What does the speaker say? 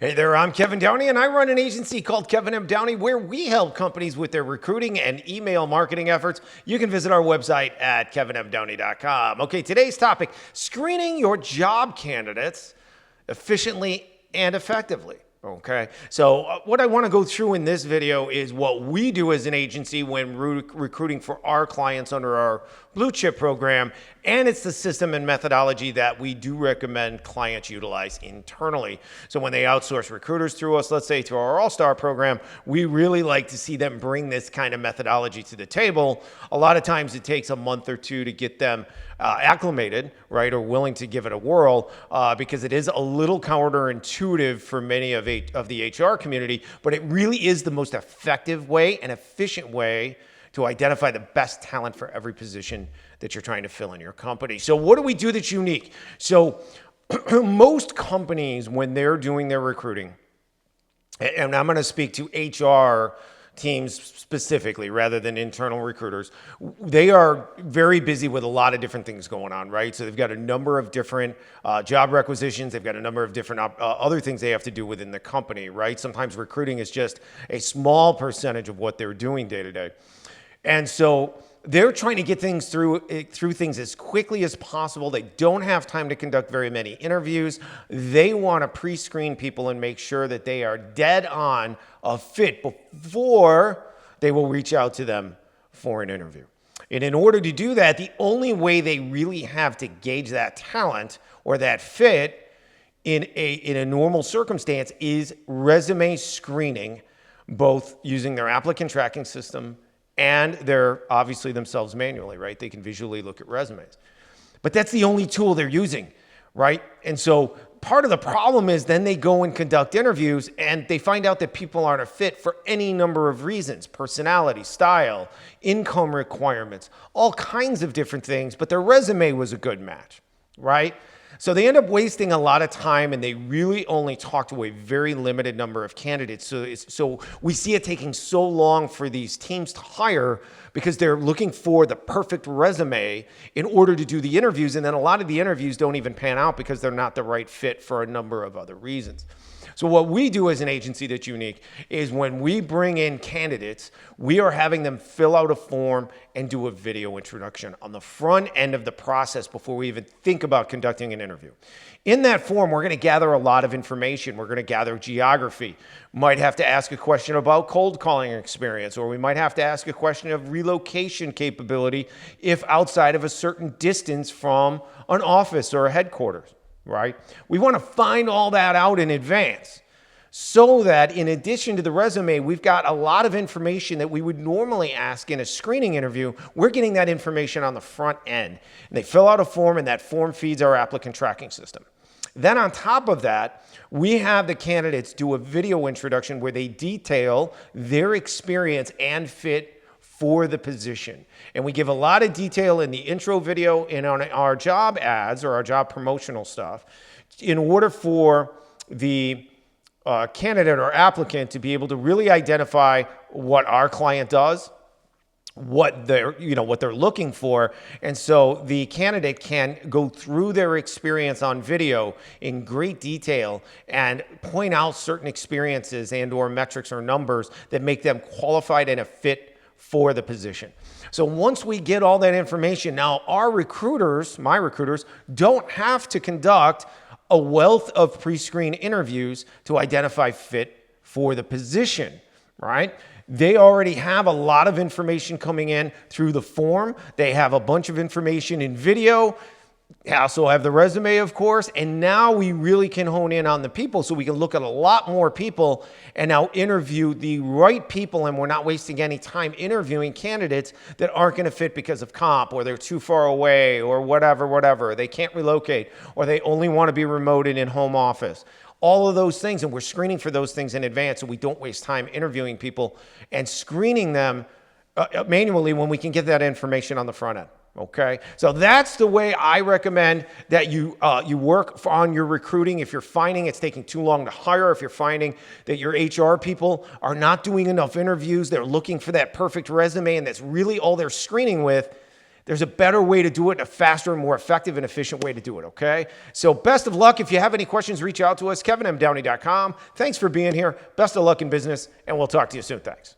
Hey there, I'm Kevin Downey, and I run an agency called Kevin M. Downey, where we help companies with their recruiting and email marketing efforts. You can visit our website at kevinmdowney.com. Okay, today's topic, screening your job candidates efficiently and effectively. Okay, so what I want to go through in this video is what we do as an agency when recruiting for our clients under our blue chip program, and it's the system and methodology that we do recommend clients utilize internally. So when they outsource recruiters through us, let's say through our All-Star program, we really like to see them bring this kind of methodology to the table. A lot of times it takes a month or two to get them acclimated, right, or willing to give it a whirl, because it is a little counterintuitive for many of the HR community, but it really is the most effective way and efficient way to identify the best talent for every position that you're trying to fill in your company. So what do we do that's unique? So most companies, when they're doing their recruiting, and I'm going to speak to HR teams specifically rather than internal recruiters, they are very busy with a lot of different things going on, right? So they've got a number of different job requisitions. They've got a number of different other things they have to do within the company, right? Sometimes recruiting is just a small percentage of what they're doing day to day. And so they're trying to get things through things as quickly as possible. They don't have time to conduct very many interviews. They want to pre-screen people and make sure that they are dead on a fit before they will reach out to them for an interview. And in order to do that, the only way they really have to gauge that talent or that fit in a normal circumstance is resume screening, both using their applicant tracking system and they're obviously themselves manually, right? They can visually look at resumes. But that's the only tool they're using, right? And so part of the problem is then they go and conduct interviews and they find out that people aren't a fit for any number of reasons: personality, style, income requirements, all kinds of different things, but their resume was a good match, right? So they end up wasting a lot of time and they really only talk to a very limited number of candidates. So we see it taking so long for these teams to hire because they're looking for the perfect resume in order to do the interviews. And then a lot of the interviews don't even pan out because they're not the right fit for a number of other reasons. So what we do as an agency that's unique is when we bring in candidates, we are having them fill out a form and do a video introduction on the front end of the process before we even think about conducting an interview. In that form, we're going to gather a lot of information. We're going to gather geography. Might have to ask a question about cold calling experience, or we might have to ask a question of relocation capability if outside of a certain distance from an office or a headquarters. Right? We want to find all that out in advance so that in addition to the resume, we've got a lot of information that we would normally ask in a screening interview. We're getting that information on the front end. And they fill out a form and that form feeds our applicant tracking system. Then on top of that, we have the candidates do a video introduction where they detail their experience and fit for the position. And we give a lot of detail in the intro video and on our job ads or our job promotional stuff in order for the candidate or applicant to be able to really identify what our client does, what they're looking for. And so the candidate can go through their experience on video in great detail and point out certain experiences and or metrics or numbers that make them qualified and a fit for the position. So once we get all that information, now our recruiters, my recruiters, don't have to conduct a wealth of pre-screen interviews to identify fit for the position, right? They already have a lot of information coming in through the form. They have a bunch of information in video. They also have the resume, of course, and now we really can hone in on the people so we can look at a lot more people and now interview the right people, and we're not wasting any time interviewing candidates that aren't going to fit because of comp or they're too far away or whatever. They can't relocate or they only want to be remote and in home office. All of those things, and we're screening for those things in advance so we don't waste time interviewing people and screening them manually when we can get that information on the front end. Okay, so that's the way I recommend that you work on your recruiting. If you're finding it's taking too long to hire, if you're finding that your HR people are not doing enough interviews, they're looking for that perfect resume, and that's really all they're screening with, There's a better way to do it, a faster and more effective and efficient way to do it, okay? So best of luck. If you have any questions, reach out to us, kevinmdowney.com. Thanks for being here. Best of luck in business, and we'll talk to you soon. Thanks.